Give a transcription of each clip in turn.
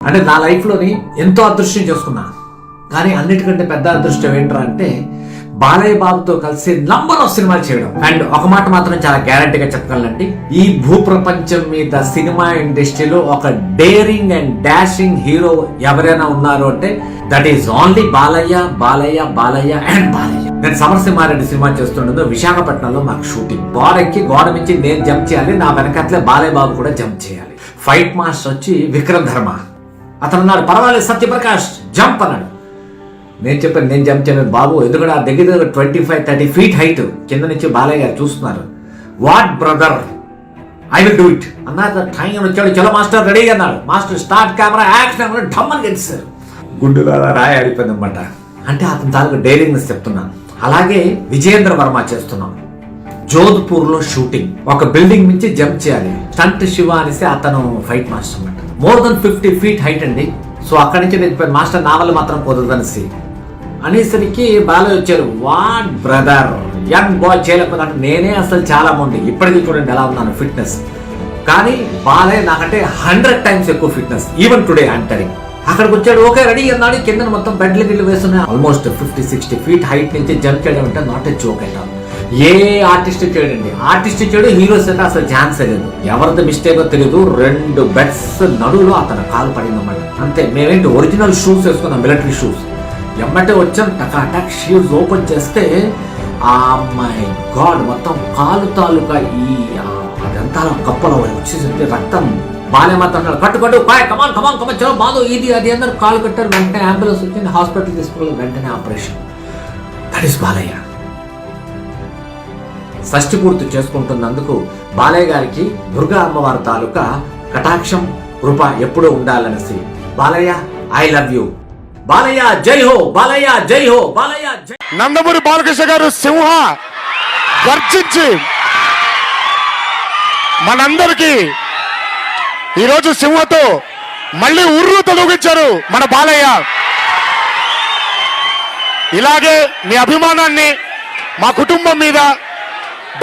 అంటే నా లైఫ్లోని ఎంతో అదృష్టం చేసుకున్నాను, కానీ అన్నిటికంటే పెద్ద అదృష్టం ఏంట్రా అంటే బాలయ్య బాబుతో కలిసి నంబర్ ఆఫ్ సినిమాలు చేయడం. అండ్ ఒక మాట మాత్రం చాలా గ్యారంటీగా చెప్పగలండి, ఈ భూప్రపంచం మీద సినిమా ఇండస్ట్రీలో ఒక డేరింగ్ అండ్ డాషింగ్ హీరో ఎవరైనా ఉన్నారు అంటే that is only Balayya, Balayya, Balayya and Balayya. నేను సమరసింహారెడ్డి సినిమా చేస్తుండదు విశాఖపట్నంలో మాకు షూటింగ్. గోడ ఎక్కి గోడ నుంచి నేను జంప్ చేయాలి, నా వెనకట్లే బాలయ్య బాబు కూడా జంప్ చేయాలి. ఫైట్ మాస్టర్ వచ్చి విక్రమ్ ధర్మ, అతను అన్నాడు పర్వాలేదు సత్యప్రకాష్ జంప్ అన్నాడు. నేను చెప్పాను నేను జంప్ చేయలేదు బాబు, ఎందుకంటే ఆ దగ్గర 25-30 ఫీట్ హైట్ కింద నుంచి బాలయ్య గారు చూస్తున్నారు. What brother, I will do it అన్నారు. టైం వచ్చాడు, చలో మాస్టర్ రెడీ అన్నాడు. మాస్టర్ స్టార్ట్ కెమెరా యాక్షన్ ఢమ్మని గెలిచారు. గుండెలో రాయి ఆడిపోయింది అనమాట. అంటే అతని తాలూకు డైరింగ్నెస్ చెప్తున్నాను. అలాగే విజయేంద్ర వర్మ చేస్తున్నాం, జోధ్పూర్ లో షూటింగ్. ఒక బిల్డింగ్ నుంచి జంప్ చేయాలి. స్టంట్ శివ అనేసి అతను ఫైట్ మాస్టర్ అన్నమాట. మోర్ దెన్ 50 ఫీట్ హైట్ అండి. సో అక్కడి నుంచి నేను మాస్టర్ నా వల్ల మాత్రం కుదరదనేసి అనేసరికి బాలయ్య వచ్చారు. వాట్ బ్రదర్, యంగ్ బాయ్ చేయలేకపోతే నేనే అసలు చాలా బాగుంది. ఇప్పటికీ చూడండి ఎలా ఉన్నాను ఫిట్నెస్. కానీ బాలయ్య నాకంటే 100 టైమ్స్ ఎక్కువ ఫిట్నెస్ ఈవెన్ టుడే అంటారు. అక్కడికి వచ్చాడు, ఓకే రెడీ అన్నాడు. కింద మొత్తం బెడ్లు గిడ్లు వేస్తున్నాయి. ఆల్మోస్ట్ 50-60 ఫీట్ హైట్ నుంచి జంప్ చేయడం అంటే నాట్ ఏ జోక్ అయితే. ఏ ఆర్టిస్ట్ చేయడండి, ఆర్టిస్ట్ చేయడు, హీరోస్ అయితే అసలు ఛాన్స్ లేదు. ఎవరిది మిస్టేక్ తెలియదు. 2 బెడ్స్ నడువులో అతను కాలు పడిందన్నమాట. అంతే. మేమేంటి ఒరిజినల్ షూస్ వేసుకున్నాం, మిలిటరీ షూస్. ఎమ్మటే వచ్చాం, టక్ షూస్ ఓపెన్ చేస్తే మై గాడ్ మొత్తం కాలు తాలూకా ఈ అదంతా కప్పలో వచ్చేసి రక్తం. బాలయ్య మాత్రం కట్టు కమాన్ చలో బాదు ఇది అది అందరూ కాలు కట్టారు. వెంటనే అంబులెన్స్ వచ్చింది, హాస్పిటల్ తీసుకెళ్ళి వెంటనే ఆపరేషన్. That is Balayya. షష్ఠి పూర్తి చేసుకుంటున్నందుకు బాలయ్య గారికి దుర్గా అమ్మవారి తాలూకా కటాక్షం కృప ఎప్పుడూ ఉండాలనేసి. Balayya I love you. Balayya జై హో, బాలయ్య జై హో, బాలయ్య జై. నందమూరి బాలకృష్ణ గారు సింహ గర్జించి మనందరికీ ఈరోజు సింహతో మళ్ళీ ఉర్రు తొలగించారు మన బాలయ్య. ఇలాగే మీ అభిమానాన్ని మా కుటుంబం మీద,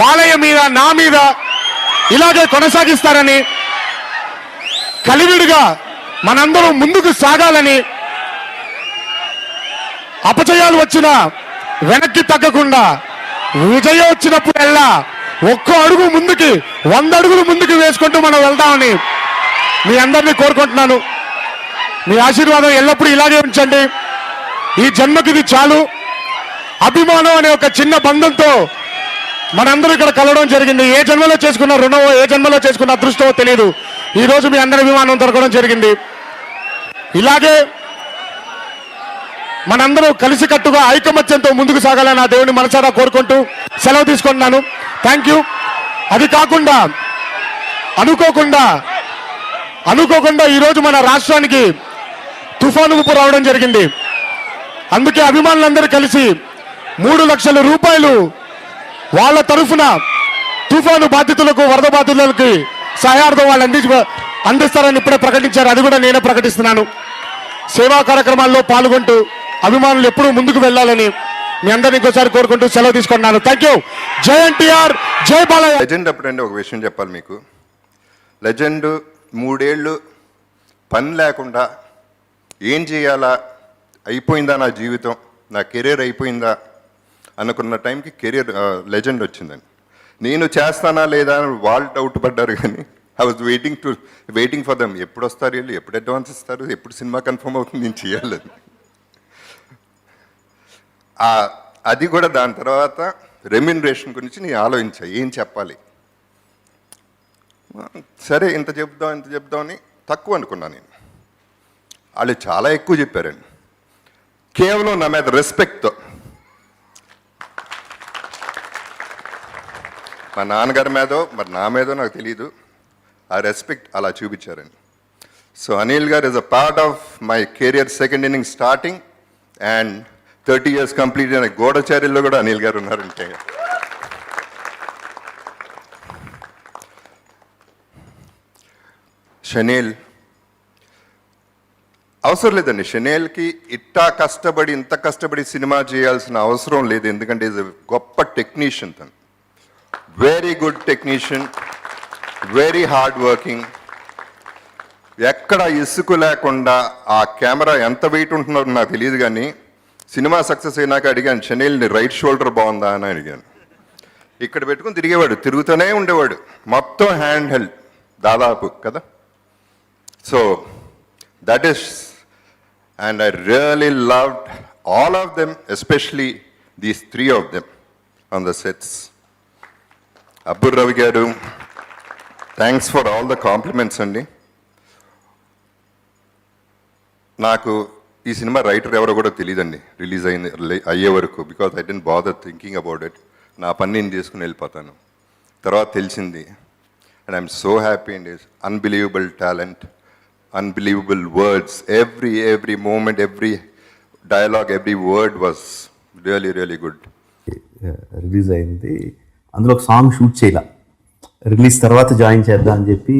బాలయ్య మీద, నా మీద ఇలాగే కొనసాగిస్తారని, కలివిడిగా మనందరం ముందుకు సాగాలని, అపజయాలు వచ్చినా వెనక్కి తగ్గకుండా విజయం వచ్చినప్పుడల్లా ఒక్కో అడుగు ముందుకి 100 అడుగులు ముందుకు వేసుకుంటూ మనం వెళ్దామని మీ అందరినీ కోరుకుంటున్నాను. మీ ఆశీర్వాదం ఎల్లప్పుడూ ఇలాగే ఉంచండి. ఈ జన్మకి ఇది చాలు. అభిమానం అనే ఒక చిన్న బంధంతో మనందరూ ఇక్కడ కలవడం జరిగింది. ఏ జన్మలో చేసుకున్న రుణమో, ఏ జన్మలో చేసుకున్న అదృష్టమో తెలియదు. ఈ రోజు మీ అందరి అభిమానం దొరకడం జరిగింది. ఇలాగే మనందరూ కలిసికట్టుగా ఐకమత్యంతో ముందుకు సాగాలని ఆ దేవుని మనసారా కోరుకుంటూ సెలవు తీసుకుంటున్నాను. Thank you. అది కాకుండా అనుకోకుండా ఈరోజు మన రాష్ట్రానికి తుఫాను ఊపు రావడం జరిగింది. అందుకే అభిమానులందరూ కలిసి 3 లక్షల రూపాయలు వాళ్ళ తరఫున తుఫాను బాధితులకు, వరద బాధితులకి సహాయార్థం వాళ్ళు అందిస్తారని ఇప్పుడే ప్రకటించారు. అది కూడా నేనే ప్రకటిస్తున్నాను. సేవా కార్యక్రమాల్లో పాల్గొంటూ అభిమానులు ఎప్పుడూ ముందుకు వెళ్ళాలని మీ అందరినీ ఇంకోసారి కోరుకుంటూ సెలవు తీసుకున్నాను. Thank you. జై ఎన్టీఆర్, జై బాలయ్య. లెజెండ్ అప్పుడంటే ఒక విషయం చెప్పాలి మీకు. లెజెండ్ 3 ఏళ్ళు పని లేకుండా ఏం చేయాలా, అయిపోయిందా నా జీవితం, నా కెరీర్ అయిపోయిందా అనుకున్న టైంకి లెజెండ్ వచ్చిందని. నేను చేస్తానా లేదా అని వాళ్ళు డౌట్ పడ్డారు. కానీ I was waiting for them. ఎప్పుడు వస్తారు వీళ్ళు, ఎప్పుడు అడ్వాన్స్ ఇస్తారు, ఎప్పుడు సినిమా కన్ఫర్మ్ అవుతుంది, నేను చేయాలని. అది కూడా దాని తర్వాత రెమ్యునరేషన్ గురించి నేను ఆలోచించా, ఏం చెప్పాలి. సరే ఇంత చెప్దామని తక్కువ అనుకున్నాను నేను. వాళ్ళు చాలా ఎక్కువ చెప్పారండి. కేవలం నా మీద రెస్పెక్ట్తో, మా నాన్నగారి మీదో మరి నా మీదో నాకు తెలీదు, ఆ రెస్పెక్ట్ అలా చూపించారండి. సో అనిల్ గారు is a part of my career second inning starting and 30 years complete అయిన గూఢచార్యుల్లో కూడా అనిల్ గారు ఉన్నారంటే. షనేల్ అవసరం లేదండి. షనేల్కి ఇంత కష్టపడి సినిమా చేయాల్సిన అవసరం లేదు. ఎందుకంటే ఈజ్ గొప్ప టెక్నీషియన్. తను very good technician, very hard working. ఎక్కడ ఇసుకు లేకుండా ఆ కెమెరా ఎంత వెయిట్ ఉంటుందో నాకు తెలియదు, కానీ సినిమా సక్సెస్ అయినాక అడిగాను షనీల్ని, రైట్ షోల్డర్ బాగుందా అని అడిగాను. ఇక్కడ పెట్టుకుని తిరిగేవాడు, తిరుగుతూనే ఉండేవాడు, మొత్తం హ్యాండ్ హెల్డ్ దాదాపు కదా. So that is, and I really loved all of them, especially these three of them on the sets. Abbur Ravi garu, thanks for all the compliments andi. Naaku ee cinema writer evaro kuda teliyadandi release ayye varaku, because I didn't bother thinking about it. Na panni నేను చేసుకుని వెళ్ళిపోతాను. తర్వాత తెలిసింది, and I'm so happy, and it's unbelievable talent, unbelievable words, every moment, every dialogue, every word was really good. Release అయింది, అందులో ఒక song shoot చేయాల, release తర్వాత జాయిన్ చేద్దాం అని చెప్పి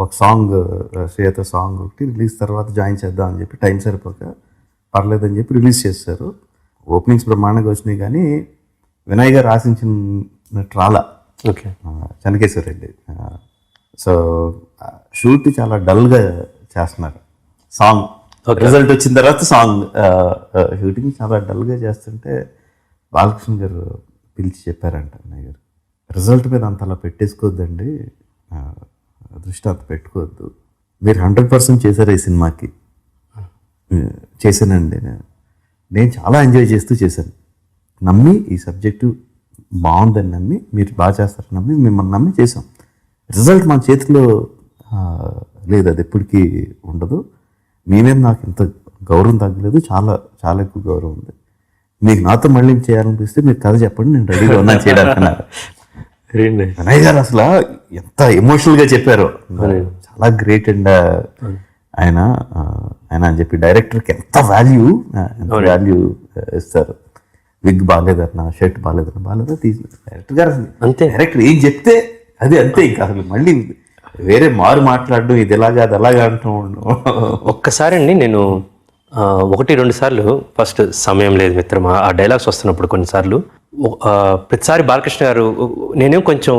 ఒక సాంగ్, శ్రేయత సాంగ్ ఒకటి రిలీజ్ తర్వాత జాయిన్ చేద్దాం అని చెప్పి టైం సరిపోక పర్లేదని చెప్పి రిలీజ్ చేస్తారు. ఓపెనింగ్స్ బ్రహ్మాండంగా వచ్చినాయి, కానీ వినయ్ గారు ఆశించినట్టు రాలా. చెన్నకేశ్వర రెడ్డి. సో షూట్ చాలా డల్గా చేస్తున్నారు. సాంగ్ రిజల్ట్ వచ్చిన తర్వాత సాంగ్ షూటింగ్ చాలా డల్గా చేస్తుంటే బాలకృష్ణ గారు పిలిచి చెప్పారంట, అన్నయ్య గారు రిజల్ట్ మీద అంత అలా పెట్టేసుకోవద్దండి, దృష్టి అంత పెట్టుకోవద్దు, మీరు 100% చేశారు ఈ సినిమాకి. చేశానండి, నేను చాలా ఎంజాయ్ చేస్తూ చేశాను, నమ్మి ఈ సబ్జెక్టు బాగుందని నమ్మి, మీరు బాగా చేస్తారని నమ్మి, మిమ్మల్ని నమ్మి చేసాం. రిజల్ట్ మన చేతిలో లేదు, అది ఎప్పటికీ ఉండదు. మీ మీద నాకు ఇంత గౌరవం తగ్గలేదు, చాలా చాలా ఎక్కువ గౌరవం ఉంది. మీకు నాతో మళ్ళీ చేయాలనిపిస్తే మీరు కథ చెప్పండి, నేను రెడీగా ఉన్నాను చేయడానికి. వినయ్ గారు అసలు ఎంత ఎమోషనల్గా చెప్పారు, చాలా గ్రేట్. అండ్ ఆయన అని చెప్పి డైరెక్టర్కి ఎంత వాల్యూ ఇస్తారు. విగ్ బాగాలేదన్నా, షర్ట్ బాగాలేదన్నా తీసిన డైరెక్టర్ గారు అంతే, డైరెక్టర్ ఏం చెప్తే అది అంతే. ఇంకా అసలు మళ్ళీ వేరే మారు మాట్లాడడం, ఇది ఎలాగా అది అలాగా అంటూ ఒక్కసారి అండి నేను 1-2 సార్లు, ఫస్ట్ సమయం లేదు మిత్రమా ఆ డైలాగ్స్ వస్తున్నప్పుడు కొన్నిసార్లు ప్రతిసారి బాలకృష్ణ గారు నేనేం కొంచెం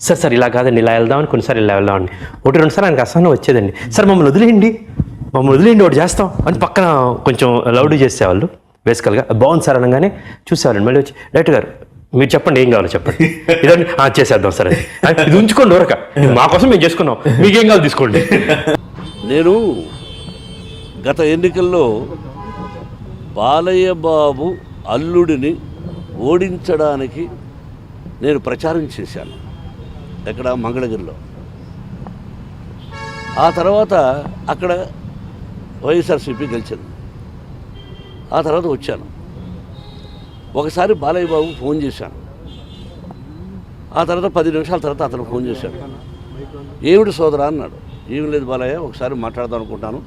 సార్ ఇలా కాదండి ఇలా వెళ్దామని, కొన్నిసార్లు ఇలా వెళ్దామని 1-2 సార్లు ఆయనకు అసహనం వచ్చేదండి. సార్ మమ్మల్ని వదిలేయండి ఒకటి చేస్తాం అని పక్కన కొంచెం లౌడ్ చేసేవాళ్ళు. బేసికల్గా బాగుంది సార్ అనగానే చూసేవాళ్ళండి. మళ్ళీ వచ్చి డైరెక్టర్ గారు మీరు చెప్పండి ఏం కావాలో చెప్పండి, ఇదండి చేసేద్దాం సరే, ఇది ఉంచుకోండి ఊరక, మా కోసం మేము చేసుకున్నాం, మీకేం కావాలి తీసుకోండి. నేను గత ఎన్నికల్లో బాలయ్య బాబు అల్లుడిని ఓడించడానికి నేను ప్రచారం చేశాను, ఎక్కడ మంగళగిరిలో. ఆ తర్వాత అక్కడ వైఎస్ఆర్సీపీ గెలిచింది. ఆ తర్వాత వచ్చాను. ఒకసారి బాలయ్య బాబు ఫోన్ చేశాను. ఆ తర్వాత 10 నిమిషాల తర్వాత అతను ఫోన్ చేశాడు. ఏమిటి సోదరా అన్నాడు. ఏం లేదు బాలయ్య, ఒకసారి మాట్లాడదాం అనుకుంటాను,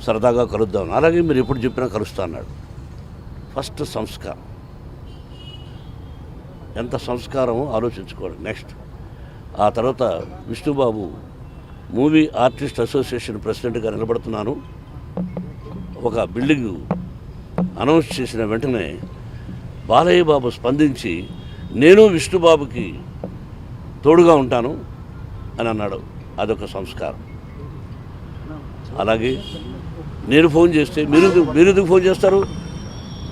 సరదాగా కలుద్దాం. అలాగే మీరు ఎప్పుడు చెప్పినా కలుస్తా అన్నాడు. ఫస్ట్ సంస్కారం, ఎంత సంస్కారమో ఆలోచించుకోండి. నెక్స్ట్ ఆ తర్వాత విష్ణుబాబు మూవీ ఆర్టిస్ట్ అసోసియేషన్ ప్రెసిడెంట్గా నిలబడుతున్నాను. ఒక బిల్డింగ్ అనౌన్స్ చేసిన వెంటనే బాలయ్య బాబు స్పందించి నేను విష్ణుబాబుకి తోడుగా ఉంటాను అని అన్నాడు. అదొక సంస్కారం. అలాగే నేను ఫోన్ చేస్తే మీరు ఎందుకు ఫోన్ చేస్తారు,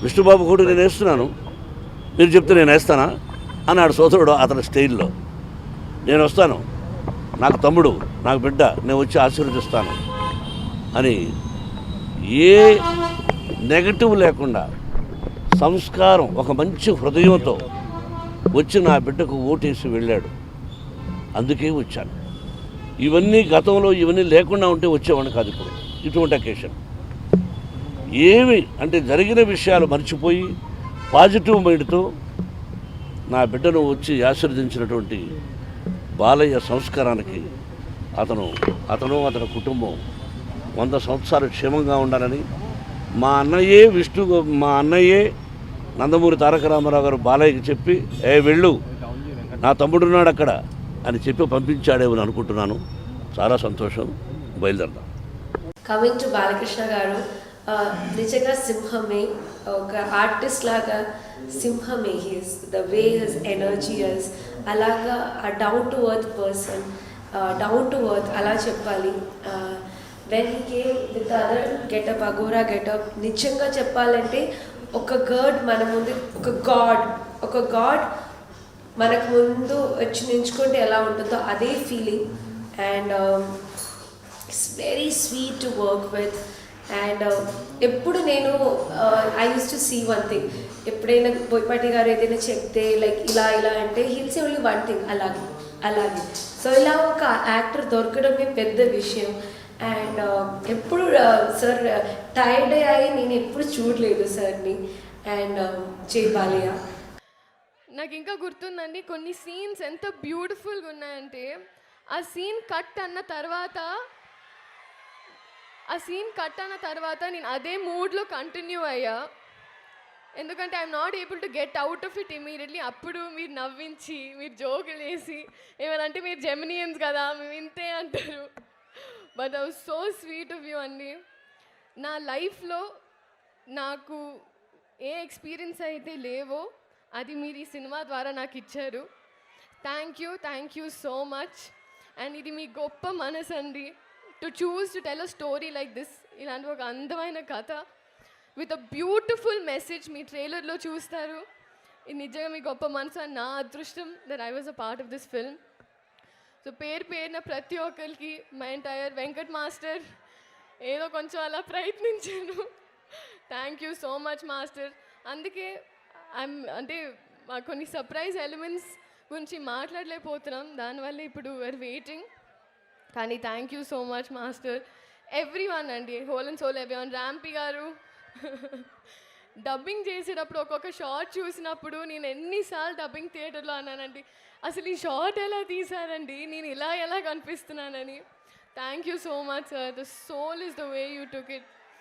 విష్ణుబాబు కూడా నేను వేస్తున్నాను, మీరు చెప్తే నేను వేస్తానా అన్నాడు సోదరుడు అతని స్టైల్లో. నేను వస్తాను, నాకు తమ్ముడు, నాకు బిడ్డ, నేను వచ్చి ఆశీర్వదిస్తాను అని ఏ నెగటివ్ లేకుండా సంస్కారం, ఒక మంచి హృదయంతో వచ్చి నా బిడ్డకు ఓటేసి వెళ్ళాడు. అందుకే వచ్చాను. ఇవన్నీ గతంలో ఇవన్నీ లేకుండా ఉంటే వచ్చేవాడిని కాదు. ఇప్పుడు ఇటువంటి అకేషన్ ఏమి అంటే జరిగిన విషయాలు మర్చిపోయి పాజిటివ్ మైండ్తో నా బిడ్డను వచ్చి ఆశీర్వదించినటువంటి బాలయ్య సంస్కారానికి అతని కుటుంబం 100 సంవత్సరాలు క్షేమంగా ఉండాలని మా అన్నయ్యే నందమూరి తారక రామారావు గారు బాలయ్యకి చెప్పి వెళ్ళు నా తమ్ముడున్నాడు అక్కడ అని చెప్పి పంపించాడేమని అనుకుంటున్నాను. చాలా సంతోషం. బయలుదేరదాం. కమింగ్ టు బాలకృష్ణ గారు, నిజంగా సింహమే, ఒక ఆర్టిస్ట్ లాగా సింహమే. He's the way his energy is, అలాగా ఆ down to earth person, down to earth అలా చెప్పాలి. When he came with other getup, Aghora getup, నిజంగా చెప్పాలంటే ఒక గర్డ్ మన ముందు, ఒక గాడ్ మనకు ముందు వచ్చి నించుకుంటే ఎలా ఉంటుందో అదే feeling. And it's very sweet to work with. And ఎప్పుడు నేను I use to see one thing, ఎప్పుడైనా బోయపాటి గారు ఏదైనా చెప్తే లైక్ ఇలా అంటే హిల్ సే ఓన్లీ వన్ థింగ్, అలాగే. సో ఇలా ఒక యాక్టర్ దొరకడమే పెద్ద విషయం. అండ్ ఎప్పుడు సార్ టైర్డ్ అయ్యి నేను ఎప్పుడు చూడలేదు సార్ని. అండ్ జై బాలయ్య. నాకు ఇంకా గుర్తుందండి, కొన్ని సీన్స్ ఎంత బ్యూటిఫుల్గా ఉన్నాయంటే ఆ సీన్ కట్ అన్న తర్వాత నేను అదే మూడ్లో కంటిన్యూ అయ్యా. ఎందుకంటే I'm not able to get out of it immediately. అప్పుడు మీరు నవ్వించి, మీరు జోకులు వేసి, ఏమనంటే మీరు జెమినియన్స్ కదా మేము ఇంతే అంటారు. But I was so sweet of you అండి. నా లైఫ్లో నాకు ఏ ఎక్స్పీరియన్స్ అయితే లేవో అది మీరు ఈ సినిమా ద్వారా నాకు ఇచ్చారు. Thank you so much. And ఇది మీ గొప్ప మనసు అండి, to choose to tell a story like this. ఇలాంటి ఒక అందమైన కథ విత్ అ బ్యూటిఫుల్ మెసేజ్ మీ ట్రైలర్లో చూస్తారు. ఇది నిజంగా మీ గొప్ప మనసు అని నా అదృష్టం that I was a part of this film. So పేరున ప్రతి ఒక్కరికి మై ఎంటైర్ వెంకట్ మాస్టర్ ఏదో కొంచెం అలా ప్రయత్నించాను. Thank you so much master. అందుకే అంటే మాకు కొన్ని సర్ప్రైజ్ ఎలిమెంట్స్ గురించి మాట్లాడలేకపోతున్నాం, దానివల్ల ఇప్పుడు వేర్ వెయిటింగ్. కానీ thank you so much master. Everyone అండి, whole and soul everyone. ర్యాంపీ గారు డబ్బింగ్ చేసేటప్పుడు ఒక్కొక్క షార్ట్ చూసినప్పుడు నేను ఎన్నిసార్లు డబ్బింగ్ థియేటర్లో అన్నానండి, అసలు ఈ షార్ట్ ఎలా తీశారండి, నేను ఇలా ఎలా కనిపిస్తున్నానని. Thank you so much sir. The soul is the way you took it.